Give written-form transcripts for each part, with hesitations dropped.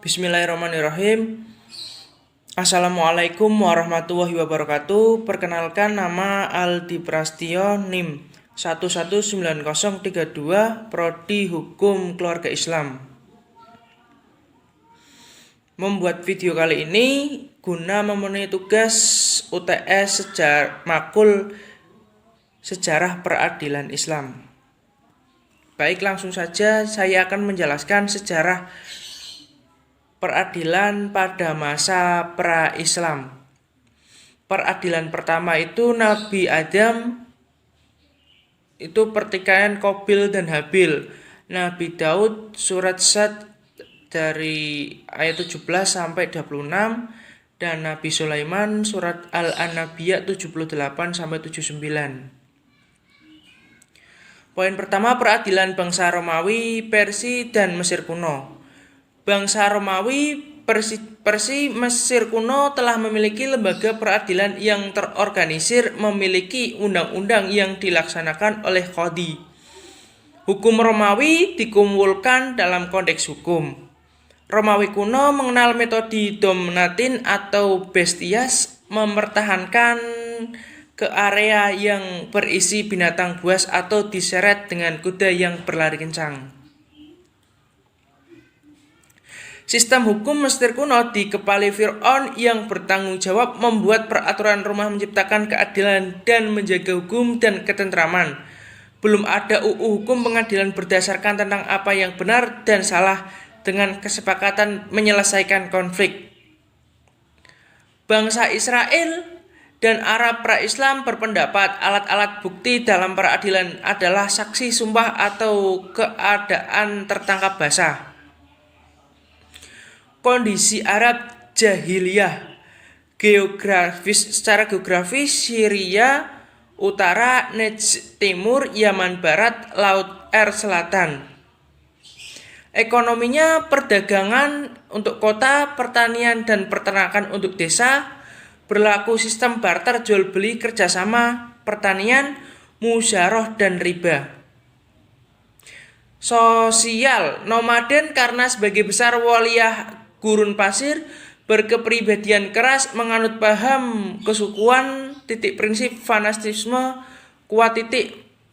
Bismillahirrahmanirrahim. Assalamualaikum warahmatullahi wabarakatuh. Perkenalkan, nama Aldi Prastio, NIM 119032, Prodi Hukum Keluarga Islam. Membuat video kali ini guna memenuhi tugas UTS Makul Sejarah Peradilan Islam. Baik, langsung saja saya akan menjelaskan sejarah peradilan pada masa pra-Islam. Peradilan pertama itu Nabi Adam, itu pertikaian Qabil dan Habil. Nabi Daud surat Sad dari ayat 17 sampai 26, dan Nabi Sulaiman surat Al-Anbiya 78 sampai 79. Poin pertama, peradilan bangsa Romawi, Persia dan Mesir kuno. Bangsa Romawi, Persia, Mesir kuno telah memiliki lembaga peradilan yang terorganisir, memiliki undang-undang yang dilaksanakan oleh qadhi. Hukum Romawi dikumpulkan dalam kodeks hukum. Romawi kuno mengenal metode dominatin atau bestias, mempertahankan ke area yang berisi binatang buas atau diseret dengan kuda yang berlari kencang. Sistem hukum Mesir kuno dikepali Fir'aun yang bertanggung jawab membuat peraturan rumah, menciptakan keadilan dan menjaga hukum dan ketentraman. Belum ada UU hukum pengadilan berdasarkan tentang apa yang benar dan salah dengan kesepakatan menyelesaikan konflik. Bangsa Israel dan Arab pra-Islam berpendapat alat-alat bukti dalam peradilan adalah saksi, sumpah, atau keadaan tertangkap basah. Kondisi Arab Jahiliyah. Secara geografis, Syria utara, Najd timur, Yaman barat, Laut Air selatan. Ekonominya perdagangan untuk kota, pertanian dan peternakan untuk desa. Berlaku sistem barter, jual beli, kerjasama, pertanian, musyawarah dan riba. Sosial nomaden karena sebagai besar wilayah gurun pasir, berkepribadian keras, menganut paham kesukuan, prinsip fanatisme kuat,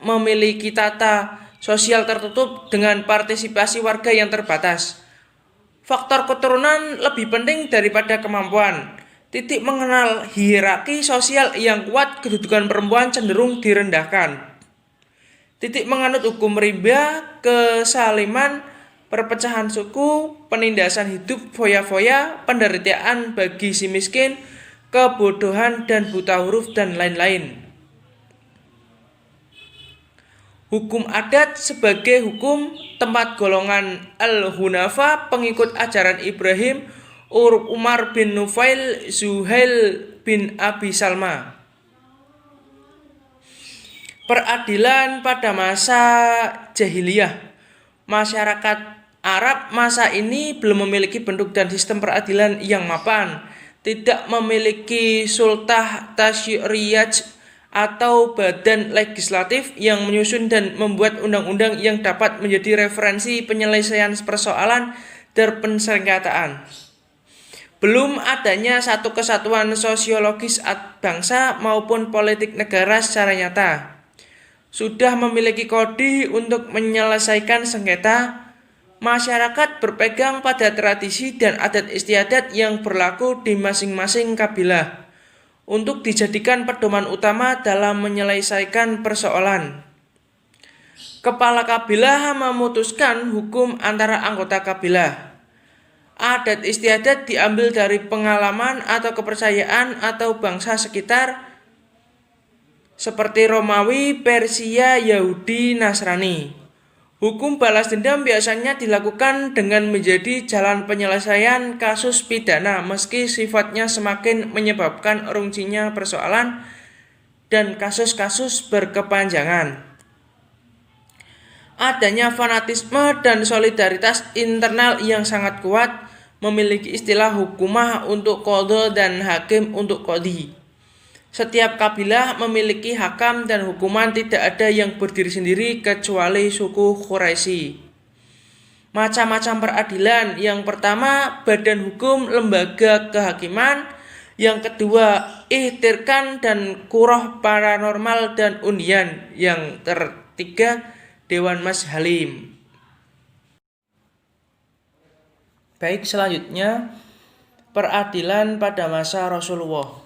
memiliki tata sosial tertutup dengan partisipasi warga yang terbatas. Faktor keturunan lebih penting daripada kemampuan. Mengenal hierarki sosial yang kuat, kedudukan perempuan cenderung direndahkan. Menganut hukum riba, kesaliman, perpecahan suku, penindasan hidup foya-foya, penderitaan bagi si miskin, kebodohan dan buta huruf, dan lain-lain. Hukum adat sebagai hukum tempat golongan Al-Hunafa, pengikut ajaran Ibrahim, Umar bin Nufail, Zuhail bin Abi Salma. Peradilan pada masa jahiliyah. Masyarakat Arab masa ini belum memiliki bentuk dan sistem peradilan yang mapan, tidak memiliki sultah tasyri'iyah atau badan legislatif yang menyusun dan membuat undang-undang yang dapat menjadi referensi penyelesaian persoalan dan persengketaan. Belum adanya satu kesatuan sosiologis bangsa maupun politik negara secara nyata. Sudah memiliki kode untuk menyelesaikan sengketa. Masyarakat berpegang pada tradisi dan adat istiadat yang berlaku di masing-masing kabilah untuk dijadikan pedoman utama dalam menyelesaikan persoalan. Kepala kabilah memutuskan hukum antara anggota kabilah. Adat istiadat diambil dari pengalaman atau kepercayaan atau bangsa sekitar seperti Romawi, Persia, Yahudi, Nasrani. Hukum balas dendam biasanya dilakukan dengan menjadi jalan penyelesaian kasus pidana, meski sifatnya semakin menyebabkan runcinya persoalan dan kasus-kasus berkepanjangan. Adanya fanatisme dan solidaritas internal yang sangat kuat, memiliki istilah hukumah untuk qadha dan hakim untuk qadhi. Setiap kabilah memiliki hakam dan hukuman, tidak ada yang berdiri sendiri kecuali suku Quraisy. macam-macam peradilan. Yang pertama, badan hukum lembaga kehakiman. Yang kedua, ihtirkan dan kuroh paranormal dan undian. Yang ketiga, Dewan Mas Halim. Baik, selanjutnya peradilan pada masa Rasulullah.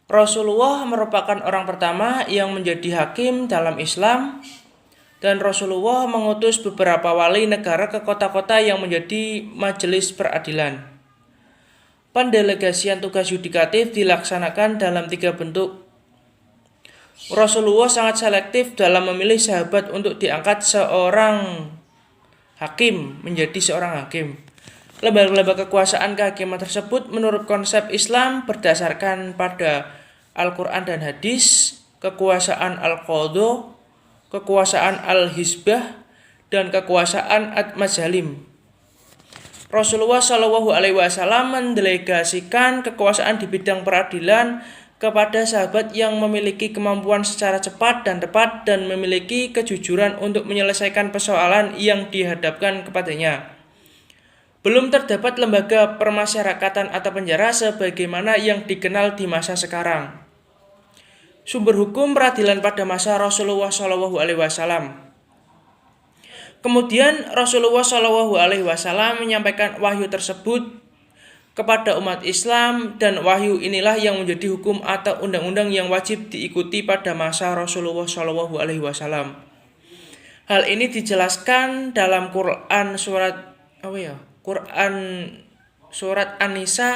Rasulullah merupakan orang pertama yang menjadi hakim dalam Islam, dan Rasulullah mengutus beberapa wali negara ke kota-kota yang menjadi majelis peradilan. Pendelegasian tugas yudikatif dilaksanakan dalam 3 bentuk. Rasulullah sangat selektif dalam memilih sahabat untuk diangkat seorang hakim menjadi seorang hakim. Lembaga-lembaga kekuasaan kehakiman tersebut menurut konsep Islam berdasarkan pada Al-Quran dan Hadis, kekuasaan Al-Qadha, kekuasaan Al-Hizbah, dan kekuasaan Ad-Mazhalim. Rasulullah SAW mendelegasikan kekuasaan di bidang peradilan kepada sahabat yang memiliki kemampuan secara cepat dan tepat dan memiliki kejujuran untuk menyelesaikan persoalan yang dihadapkan kepadanya. Belum terdapat lembaga permasyarakatan atau penjara sebagaimana yang dikenal di masa sekarang. Sumber hukum peradilan pada masa Rasulullah SAW. Kemudian Rasulullah SAW menyampaikan wahyu tersebut kepada umat Islam, dan wahyu inilah yang menjadi hukum atau undang-undang yang wajib diikuti pada masa Rasulullah SAW. Hal ini dijelaskan dalam Quran surat An-Nisa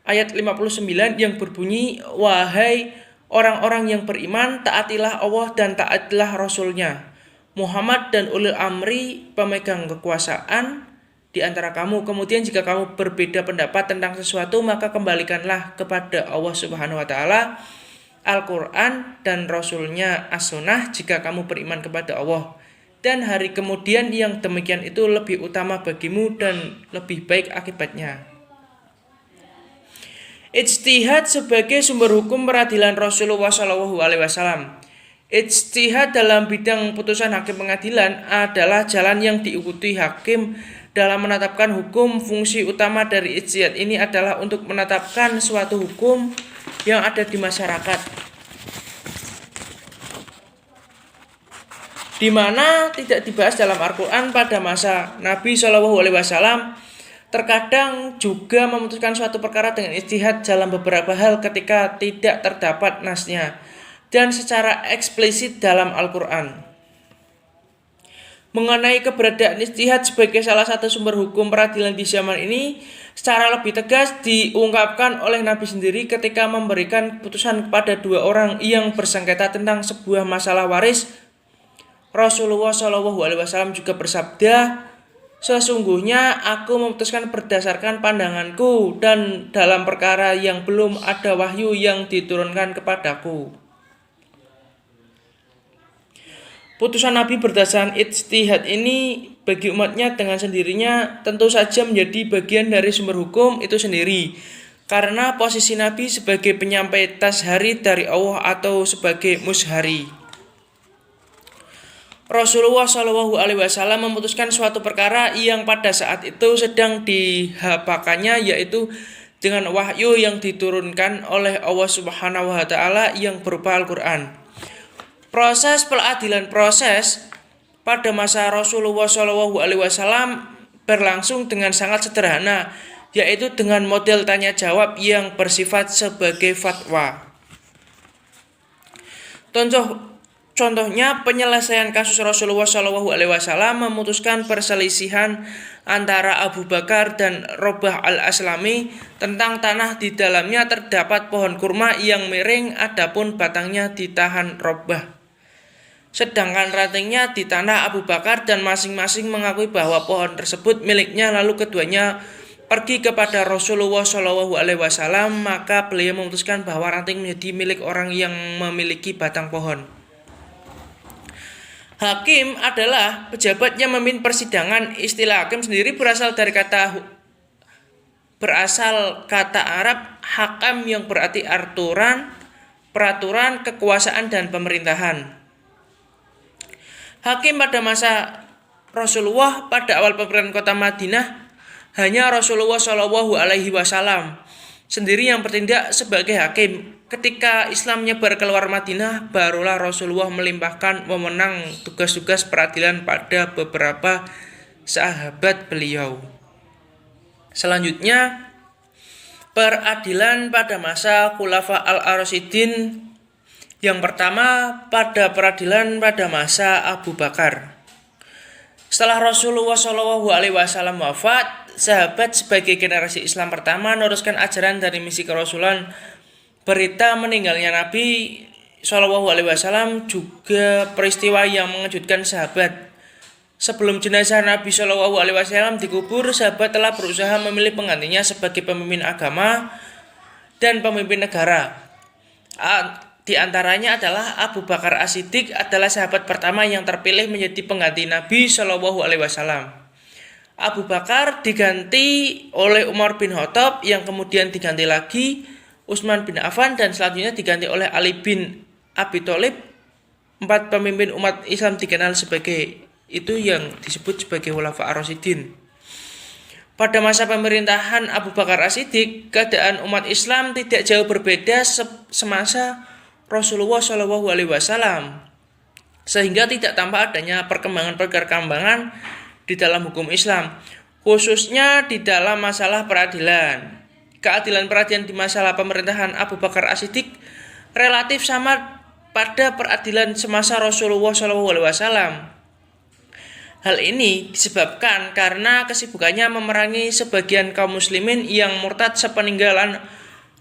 ayat 59 yang berbunyi, "Wahai orang-orang yang beriman, taatilah Allah dan taatilah Rasul-Nya, Muhammad dan ulil amri pemegang kekuasaan di antara kamu. Kemudian jika kamu berbeda pendapat tentang sesuatu, maka kembalikanlah kepada Allah Subhanahu wa taala, Al-Qur'an dan Rasul-Nya As-Sunnah jika kamu beriman kepada Allah. Dan hari kemudian yang demikian itu lebih utama bagimu dan lebih baik akibatnya." Ijtihad sebagai sumber hukum peradilan Rasulullah SAW. Ijtihad dalam bidang putusan hakim pengadilan adalah jalan yang diikuti hakim dalam menetapkan hukum. Fungsi utama dari ijtihad ini adalah untuk menetapkan suatu hukum yang ada di masyarakat, di mana tidak dibahas dalam Al-Quran pada masa Nabi SAW. Terkadang juga memutuskan suatu perkara dengan ijtihad dalam beberapa hal ketika tidak terdapat nasnya dan secara eksplisit dalam Al-Quran. Mengenai keberadaan ijtihad sebagai salah satu sumber hukum peradilan di zaman ini, secara lebih tegas diungkapkan oleh Nabi sendiri ketika memberikan keputusan kepada 2 orang yang bersengketa tentang sebuah masalah waris. Rasulullah SAW juga bersabda, "Sesungguhnya aku memutuskan berdasarkan pandanganku dan dalam perkara yang belum ada wahyu yang diturunkan kepadaku." Putusan Nabi berdasarkan ijtihad ini bagi umatnya dengan sendirinya tentu saja menjadi bagian dari sumber hukum itu sendiri, karena posisi Nabi sebagai penyampai tashari dari Allah atau sebagai mushari. Rasulullah SAW memutuskan suatu perkara yang pada saat itu sedang dihapakannya, yaitu dengan wahyu yang diturunkan oleh Allah Subhanahu wa taala yang berupa Al-Qur'an. Proses peradilan pada masa Rasulullah SAW berlangsung dengan sangat sederhana, yaitu dengan model tanya jawab yang bersifat sebagai fatwa. Contohnya penyelesaian kasus Rasulullah SAW memutuskan perselisihan antara Abu Bakar dan Robah al-Aslami tentang tanah di dalamnya terdapat pohon kurma yang miring, adapun batangnya ditahan Robah, sedangkan rantingnya di tanah Abu Bakar, dan masing-masing mengakui bahwa pohon tersebut miliknya. Lalu keduanya pergi kepada Rasulullah SAW, maka beliau memutuskan bahwa ranting menjadi milik orang yang memiliki batang pohon. Hakim adalah pejabat yang memimpin persidangan. Istilah hakim sendiri berasal kata Arab hakam yang berarti peraturan, kekuasaan, dan pemerintahan. Hakim pada masa Rasulullah pada awal pemerintahan kota Madinah hanya Rasulullah Shallallahu Alaihi Wasallam sendiri yang bertindak sebagai hakim. Ketika Islam nyebar keluar Madinah, barulah Rasulullah melimpahkan wewenang tugas-tugas peradilan pada beberapa sahabat beliau. Selanjutnya, peradilan pada masa Khulafa al-Rasyidin. Yang pertama, pada peradilan pada masa Abu Bakar. Setelah Rasulullah SAW wafat, sahabat sebagai generasi Islam pertama meneruskan ajaran dari misi kerasulan. Berita meninggalnya Nabi SAW juga peristiwa yang mengejutkan sahabat. Sebelum jenazah Nabi SAW dikubur, sahabat telah berusaha memilih penggantinya sebagai pemimpin agama dan pemimpin negara. Di antaranya adalah Abu Bakar As-Siddiq adalah sahabat pertama yang terpilih menjadi pengganti Nabi SAW. Abu Bakar diganti oleh Umar bin Khattab yang kemudian diganti lagi Utsman bin Affan dan selanjutnya diganti oleh Ali bin Abi Thalib. 4 pemimpin umat Islam dikenal sebagai itu yang disebut sebagai Khulafa ar-Rasyidin. Pada masa pemerintahan Abu Bakar As-Siddiq, keadaan umat Islam tidak jauh berbeda semasa Rasulullah SAW, sehingga tidak tampak adanya perkembangan di dalam hukum Islam, khususnya di dalam masalah peradilan. Keadilan peradilan di masalah pemerintahan Abu Bakar As-Siddiq relatif sama pada peradilan semasa Rasulullah SAW. Hal ini disebabkan karena kesibukannya memerangi sebagian kaum muslimin yang murtad sepeninggalan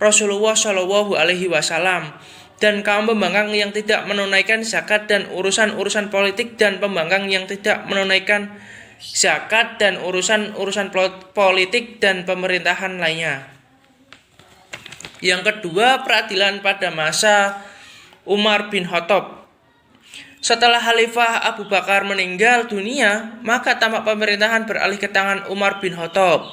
Rasulullah SAW dan kaum pembangkang yang tidak menunaikan zakat dan urusan-urusan politik dan pembangkang yang tidak menunaikan zakat dan urusan-urusan politik dan pemerintahan lainnya. Yang kedua, peradilan pada masa Umar bin Khattab. Setelah Khalifah Abu Bakar meninggal dunia, maka tamak pemerintahan beralih ke tangan Umar bin Khattab.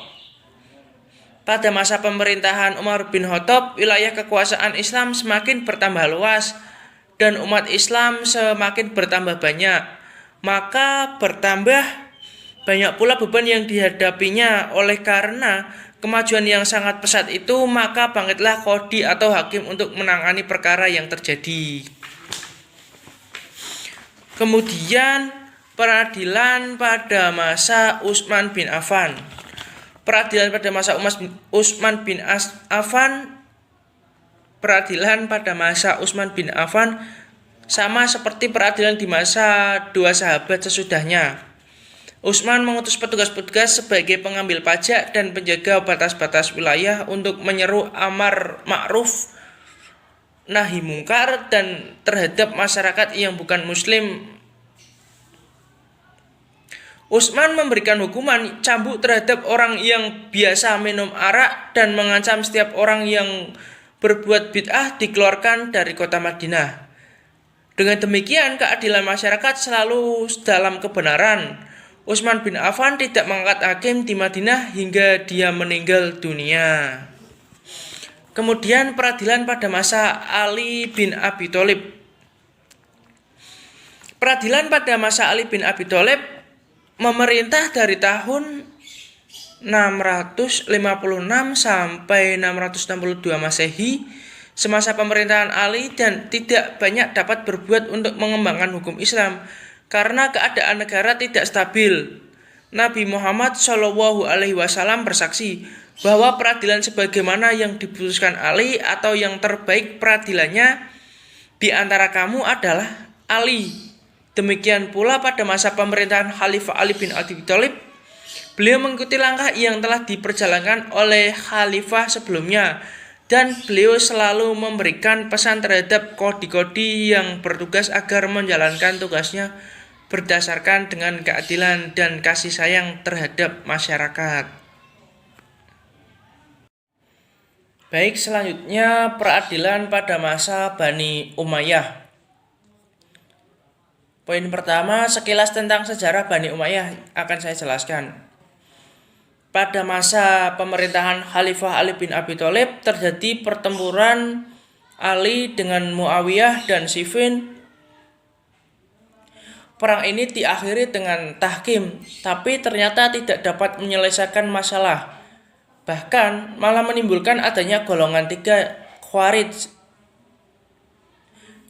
Pada masa pemerintahan Umar bin Khattab, wilayah kekuasaan Islam semakin bertambah luas dan umat Islam semakin bertambah banyak. Maka bertambah banyak pula beban yang dihadapinya. Oleh karena kemajuan yang sangat pesat itu, maka bangkitlah qadhi atau hakim untuk menangani perkara yang terjadi. Kemudian peradilan pada masa Utsman bin Affan. Peradilan pada masa Utsman bin Affan. Peradilan pada masa Utsman bin Affan sama seperti peradilan di masa dua sahabat sesudahnya. Utsman mengutus petugas-petugas sebagai pengambil pajak dan penjaga batas-batas wilayah untuk menyeru amar ma'ruf nahi mungkar dan terhadap masyarakat yang bukan muslim. Utsman memberikan hukuman cambuk terhadap orang yang biasa minum arak dan mengancam setiap orang yang berbuat bid'ah dikeluarkan dari kota Madinah. Dengan demikian, keadilan masyarakat selalu dalam kebenaran. Utsman bin Affan tidak mengangkat hakim di Madinah hingga dia meninggal dunia. Kemudian peradilan pada masa Ali bin Abi Thalib. Peradilan pada masa Ali bin Abi Thalib memerintah dari tahun 656 sampai 662 Masehi, semasa pemerintahan Ali, dan tidak banyak dapat berbuat untuk mengembangkan hukum Islam karena keadaan negara tidak stabil. Nabi Muhammad SAW bersaksi bahwa peradilan sebagaimana yang diputuskan Ali atau yang terbaik peradilannya di antara kamu adalah Ali. Demikian pula pada masa pemerintahan Khalifah Ali bin Abi Thalib, beliau mengikuti langkah yang telah diperjalankan oleh khalifah sebelumnya, dan beliau selalu memberikan pesan terhadap qadhi-qadhi yang bertugas agar menjalankan tugasnya berdasarkan dengan keadilan dan kasih sayang terhadap masyarakat. Baik, selanjutnya peradilan pada masa Bani Umayyah. Poin pertama, sekilas tentang sejarah Bani Umayyah akan saya jelaskan. Pada masa pemerintahan Khalifah Ali bin Abi Thalib terjadi pertempuran Ali dengan Muawiyah dan Siffin. Perang ini diakhiri dengan tahkim, tapi ternyata tidak dapat menyelesaikan masalah. Bahkan malah menimbulkan adanya golongan tiga Khawarij,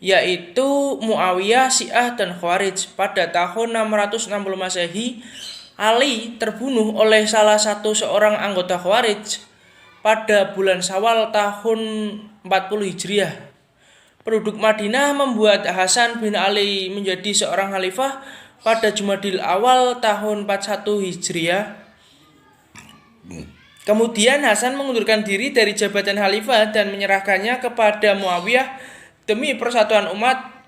yaitu Muawiyah, Syiah, dan Khawarij. Pada tahun 660 Masehi, Ali terbunuh oleh salah satu seorang anggota Khawarij pada bulan Syawal tahun 40 Hijriah. Penduduk Madinah membuat Hasan bin Ali menjadi seorang khalifah pada Jumadil Awal tahun 41 Hijriah. Kemudian Hasan mengundurkan diri dari jabatan khalifah dan menyerahkannya kepada Muawiyah demi persatuan umat.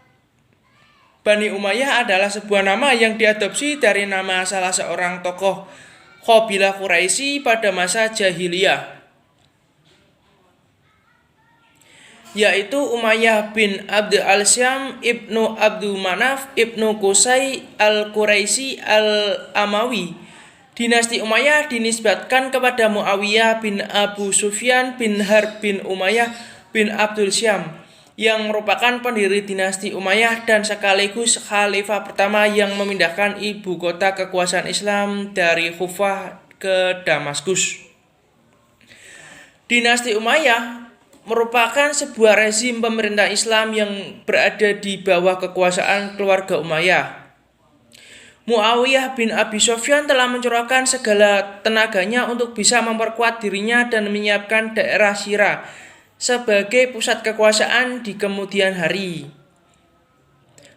Bani Umayyah adalah sebuah nama yang diadopsi dari nama salah seorang tokoh Qabilah Quraisy pada masa jahiliyah, yaitu Umayyah bin Abd al-Syam ibnu Abdul Manaf ibnu Qusay al-Quraisy al-Amawi. Dinasti Umayyah dinisbatkan kepada Muawiyah bin Abu Sufyan bin Harb bin Umayyah bin Abdul Syam, yang merupakan pendiri dinasti Umayyah dan sekaligus khalifah pertama yang memindahkan ibu kota kekuasaan Islam dari Kufah ke Damaskus. Dinasti Umayyah merupakan sebuah rezim pemerintah Islam yang berada di bawah kekuasaan keluarga Umayyah. Muawiyah bin Abi Sufyan telah mencurahkan segala tenaganya untuk bisa memperkuat dirinya dan menyiapkan daerah Syirah sebagai pusat kekuasaan di kemudian hari.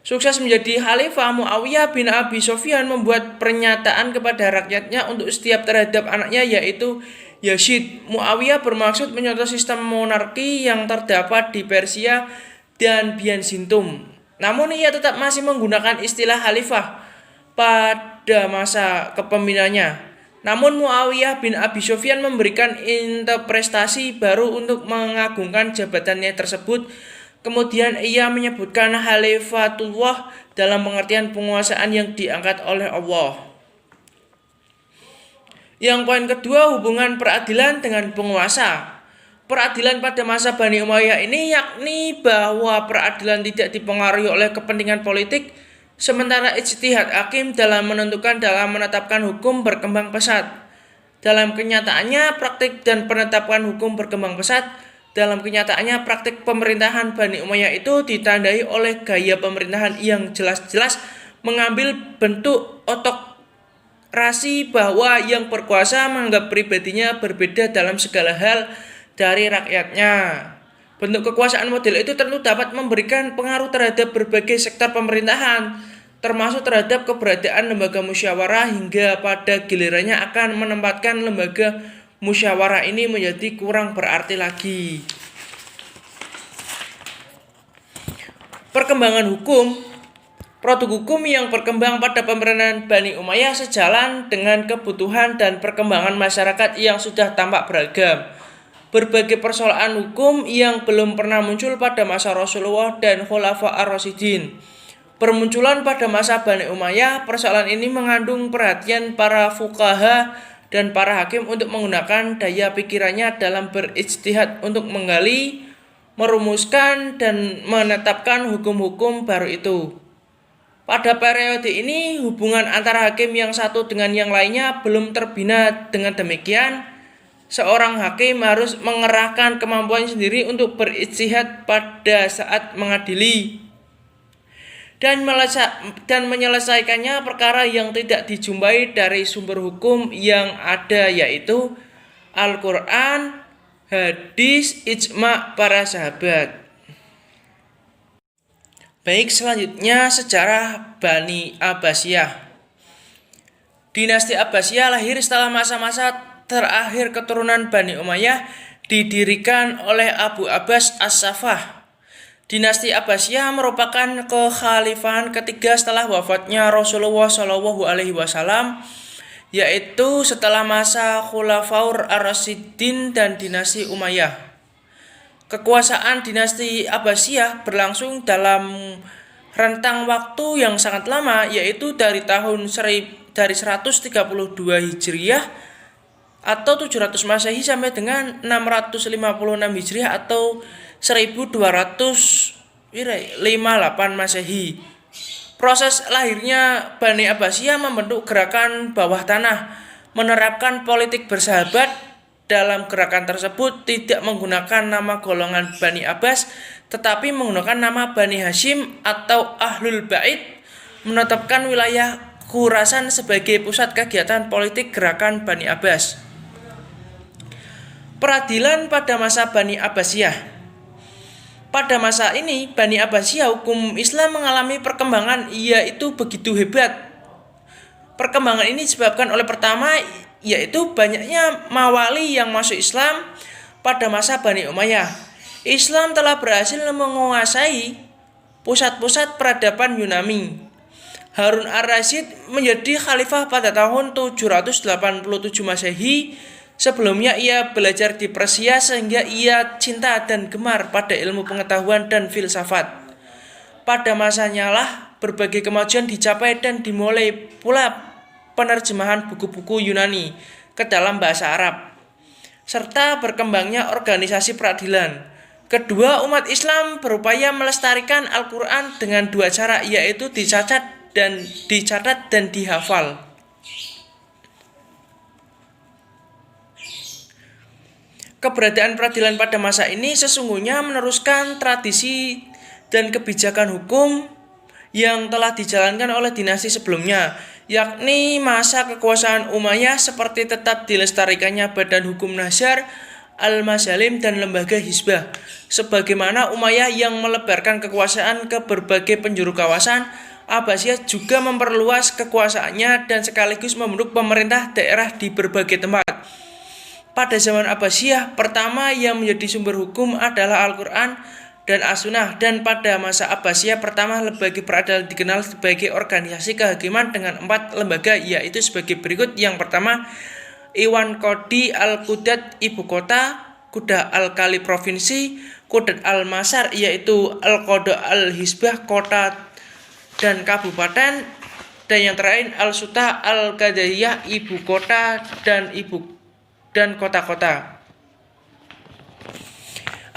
Sukses menjadi khalifah, Muawiyah bin Abi Sufyan membuat pernyataan kepada rakyatnya untuk setiap terhadap anaknya, yaitu Yazid. Muawiyah bermaksud menyontoh sistem monarki yang terdapat di Persia dan Byzantium. Namun ia tetap masih menggunakan istilah khalifah pada masa kepemimpinannya. Namun Muawiyah bin Abi Sufyan memberikan interpretasi baru untuk mengagungkan jabatannya tersebut. Kemudian ia menyebutkan khalifatullah dalam pengertian penguasaan yang diangkat oleh Allah. Yang poin kedua, hubungan peradilan dengan penguasa. Peradilan pada masa Bani Umayyah ini yakni bahwa peradilan tidak dipengaruhi oleh kepentingan politik, sementara ijtihad hakim dalam menetapkan hukum berkembang pesat. Dalam kenyataannya, praktik dan penetapan hukum berkembang pesat. Dalam kenyataannya, praktik pemerintahan Bani Umayyah itu ditandai oleh gaya pemerintahan yang jelas-jelas mengambil bentuk otokrasi, bahwa yang berkuasa menganggap pribadinya berbeda dalam segala hal dari rakyatnya. Bentuk kekuasaan model itu tentu dapat memberikan pengaruh terhadap berbagai sektor pemerintahan, termasuk terhadap keberadaan lembaga musyawarah, hingga pada gilirannya akan menempatkan lembaga musyawarah ini menjadi kurang berarti lagi. Perkembangan hukum. Produk hukum yang berkembang pada pemerintahan Bani Umayyah sejalan dengan kebutuhan dan perkembangan masyarakat yang sudah tampak beragam. Berbagai persoalan hukum yang belum pernah muncul pada masa Rasulullah dan Khulafa ar-Rasyidin bermunculan pada masa Bani Umayyah. Persoalan ini mengandung perhatian para fuqaha dan para hakim untuk menggunakan daya pikirannya dalam berijtihad untuk menggali, merumuskan, dan menetapkan hukum-hukum baru itu. Pada periode ini, hubungan antara hakim yang satu dengan yang lainnya belum terbina. Dengan demikian, seorang hakim harus mengerahkan kemampuan sendiri untuk berijtihad pada saat mengadili dan menyelesaikannya perkara yang tidak dijumpai dari sumber hukum yang ada, yaitu Al-Quran, hadis, ijma' para sahabat. Baik, selanjutnya sejarah Bani Abbasiyah. Dinasti Abbasiyah lahir setelah masa-masa terakhir keturunan Bani Umayyah didirikan oleh Abu Abbas As-Saffah. Dinasti Abbasiyah merupakan kekhalifahan ketiga setelah wafatnya Rasulullah SAW, yaitu setelah masa Khulafaur ar-Rasyidin dan dinasti Umayyah. Kekuasaan dinasti Abbasiyah berlangsung dalam rentang waktu yang sangat lama, yaitu dari 132 Hijriah atau 700 Masehi sampai dengan 656 Hijriah atau 1258 Masehi. Proses lahirnya Bani Abbasiyah membentuk gerakan bawah tanah, menerapkan politik bersahabat. Dalam gerakan tersebut tidak menggunakan nama golongan Bani Abbas, tetapi menggunakan nama Bani Hashim atau Ahlul Bait, menetapkan wilayah Khurasan sebagai pusat kegiatan politik gerakan Bani Abbas. Peradilan pada masa Bani Abbasiyah. Pada masa ini, Bani Abbasiyah hukum Islam mengalami perkembangan yaitu begitu hebat. Perkembangan ini disebabkan oleh pertama, yaitu banyaknya mawali yang masuk Islam pada masa Bani Umayyah. Islam telah berhasil menguasai pusat-pusat peradaban Yunani. Harun ar-Rasyid menjadi khalifah pada tahun 787 Masehi. Sebelumnya ia belajar di Persia sehingga ia cinta dan gemar pada ilmu pengetahuan dan filsafat. Pada masanya lah berbagai kemajuan dicapai dan dimulai pula penerjemahan buku-buku Yunani ke dalam bahasa Arab, serta berkembangnya organisasi peradilan. Kedua, umat Islam berupaya melestarikan Al-Quran dengan dua cara, yaitu dicatat dan dihafal. Keberadaan peradilan pada masa ini sesungguhnya meneruskan tradisi dan kebijakan hukum yang telah dijalankan oleh dinasti sebelumnya, yakni masa kekuasaan Umayyah, seperti tetap dilestarikannya Badan Hukum Nazar, Al-Mazalim, dan Lembaga Hizbah. Sebagaimana Umayyah yang melebarkan kekuasaan ke berbagai penjuru kawasan, Abbasiyah juga memperluas kekuasaannya dan sekaligus membentuk pemerintah daerah di berbagai tempat. Pada zaman Abbasiyah, pertama yang menjadi sumber hukum adalah Al-Quran dan As-Sunnah, dan pada masa Abbasiyah pertama lembaga peradilan dikenal sebagai organisasi kehakiman dengan 4 lembaga, yaitu sebagai berikut. Yang pertama, Iwan Qadi Al-Qudat Ibu Kota, Qudah Al-Kali Provinsi, Qudat Al-Masar yaitu Al-Qadha Al-Hizbah Kota dan Kabupaten, dan yang terakhir Al-Sultah Al-Qadhiyah Ibu Kota dan kota-kota.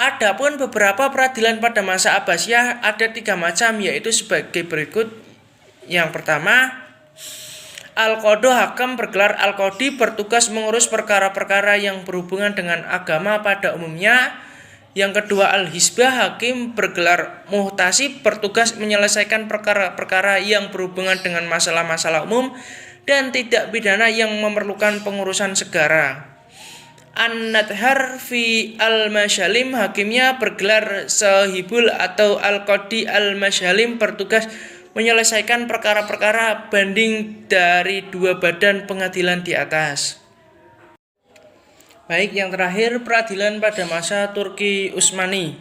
Adapun beberapa peradilan pada masa Abbasiyah ada 3 macam, yaitu sebagai berikut. Yang pertama, Al-Qadha Hakam bergelar Al-Qadi, bertugas mengurus perkara-perkara yang berhubungan dengan agama pada umumnya. Yang kedua, Al-Hizbah Hakim bergelar Muhtasib, bertugas menyelesaikan perkara-perkara yang berhubungan dengan masalah-masalah umum dan tidak pidana yang memerlukan pengurusan segara. An-Nadhar fi Al-Mashalim Hakimnya bergelar Sahibul atau Al-Qadi Al-Mashalim, bertugas menyelesaikan perkara-perkara banding dari 2 badan pengadilan di atas. Baik, yang terakhir peradilan pada masa Turki Utsmani.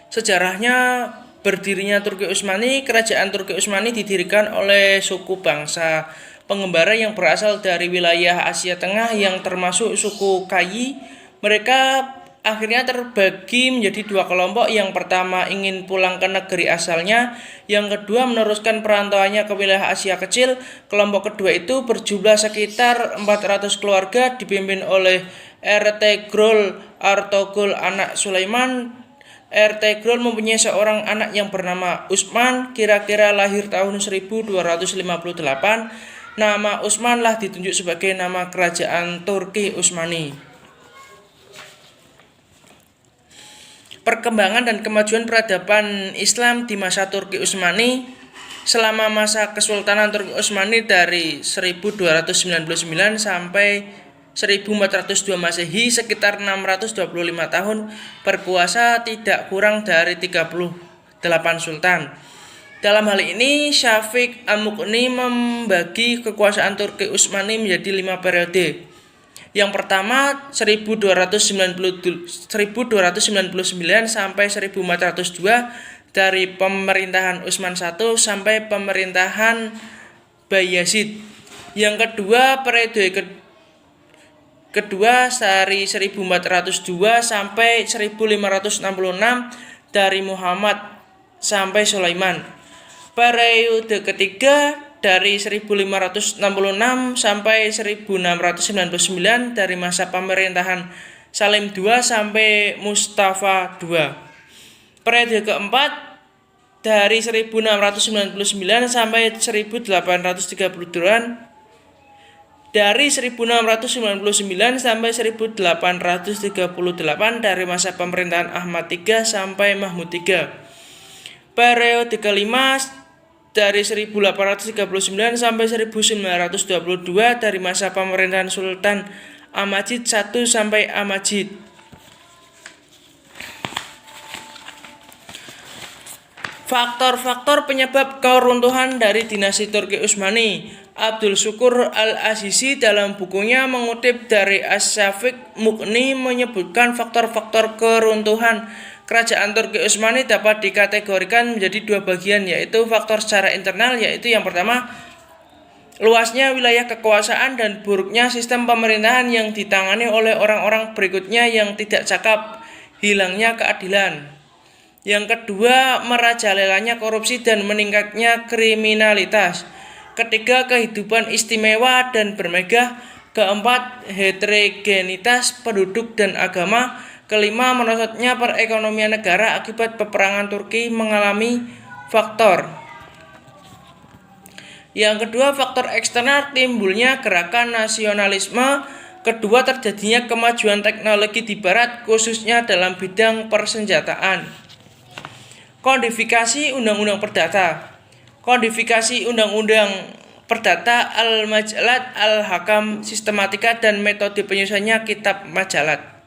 Sejarahnya berdirinya Turki Utsmani. Kerajaan Turki Utsmani didirikan oleh suku bangsa pengembara yang berasal dari wilayah Asia Tengah yang termasuk suku Kayi. Mereka akhirnya terbagi menjadi 2 kelompok. Yang pertama ingin pulang ke negeri asalnya, yang kedua meneruskan perantauannya ke wilayah Asia Kecil. Kelompok kedua itu berjumlah sekitar 400 keluarga dipimpin oleh Ertuğrul Artogul anak Sulaiman. Ertuğrul mempunyai seorang anak yang bernama Utsman, kira-kira lahir tahun 1258. Nama Utsman lah ditunjuk sebagai nama kerajaan Turki Utsmani. Perkembangan dan kemajuan peradaban Islam di masa Turki Utsmani. Selama masa Kesultanan Turki Utsmani dari 1299 sampai 1402 Masehi, sekitar 625 tahun, berkuasa tidak kurang dari 38 sultan. Dalam hal ini, Syafiq Al-Muqni membagi kekuasaan Turki Utsmani menjadi 5 periode. Yang pertama 1299 sampai 1402 dari pemerintahan Utsman I sampai pemerintahan Bayezid. Yang kedua periode kedua dari 1402 sampai 1566 dari Muhammad sampai Sulaiman. Periode ketiga dari 1566 sampai 1699 dari masa pemerintahan Salim II sampai Mustafa II. Periode keempat dari 1699 sampai 1832-an, dari 1699 sampai 1838 dari masa pemerintahan Ahmad III sampai Mahmud III. Periode kelima dari 1839 sampai 1922 dari masa pemerintahan Sultan Amajid I sampai Amajid. Faktor-faktor penyebab keruntuhan dari dinasti Turki Utsmani. Abdul Syukur Al-Azizi dalam bukunya mengutip dari As-Syafiq Mughni menyebutkan faktor-faktor keruntuhan kerajaan Turki Utsmani dapat dikategorikan menjadi dua bagian, yaitu faktor secara internal, yaitu yang pertama luasnya wilayah kekuasaan dan buruknya sistem pemerintahan yang ditangani oleh orang-orang berikutnya yang tidak cakap, hilangnya keadilan. Yang kedua, merajalelanya korupsi dan meningkatnya kriminalitas. Ketiga, kehidupan istimewa dan bermegah. Keempat, heterogenitas penduduk dan agama. Kelima, merosotnya perekonomian negara akibat peperangan Turki mengalami faktor. Yang kedua, faktor eksternal, timbulnya gerakan nasionalisme. Kedua, terjadinya kemajuan teknologi di barat, khususnya dalam bidang persenjataan. Kodifikasi Undang-Undang Perdata. Kodifikasi Undang-Undang Perdata Al-Majalat, Al-Hakam, sistematika dan metode penyusunannya Kitab Majalat.